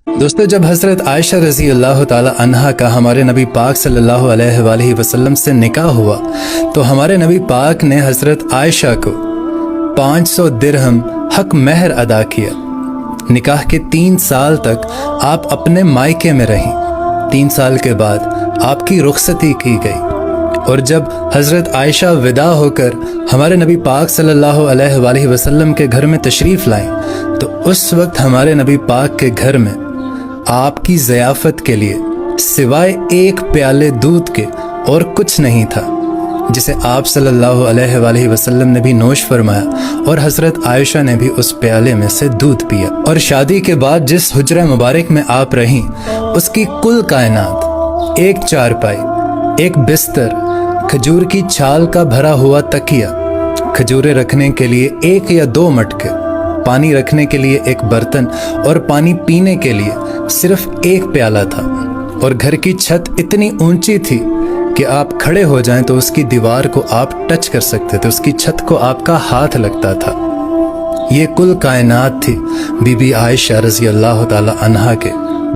دوستو، جب حضرت عائشہ رضی اللہ تعالی عنہا کا ہمارے نبی پاک صلی اللہ علیہ وآلہ وسلم سے نکاح ہوا تو ہمارے نبی پاک نے حضرت عائشہ کو 500 درہم حق مہر ادا کیا۔ نکاح کے 3 سال تک آپ اپنے مائکے میں رہیں۔ 3 سال کے بعد آپ کی رخصتی کی گئی، اور جب حضرت عائشہ ودا ہو کر ہمارے نبی پاک صلی اللہ علیہ وآلہ وسلم کے گھر میں تشریف لائیں تو اس وقت ہمارے نبی پاک کے گھر میں آپ کی ضیافت کے لیے سوائے 1 پیالے دودھ کے اور کچھ نہیں تھا، جسے آپ صلی اللہ علیہ وآلہ وسلم نے بھی نوش فرمایا، اور حضرت عائشہ نے بھی اس پیالے میں سے دودھ پیا۔ اور شادی کے بعد جس حجرہ مبارک میں آپ رہیں، اس کی کل کائنات 1 چارپائی، 1 بستر، کھجور کی چھال کا بھرا ہوا تکیہ، کھجوریں رکھنے کے لیے 1 یا 2 مٹکے، پانی رکھنے کے لیے 1 برتن، اور پانی پینے کے لیے صرف 1 پیالہ تھا۔ اور گھر کی چھت اتنی اونچی تھی کہ آپ کھڑے ہو جائیں تو اس کی دیوار کو آپ ٹچ کر سکتے تھے، اس کی چھت کو آپ کا ہاتھ لگتا تھا۔ یہ کل کائنات تھی بی بی عائشہ رضی اللہ تعالی عنہا کے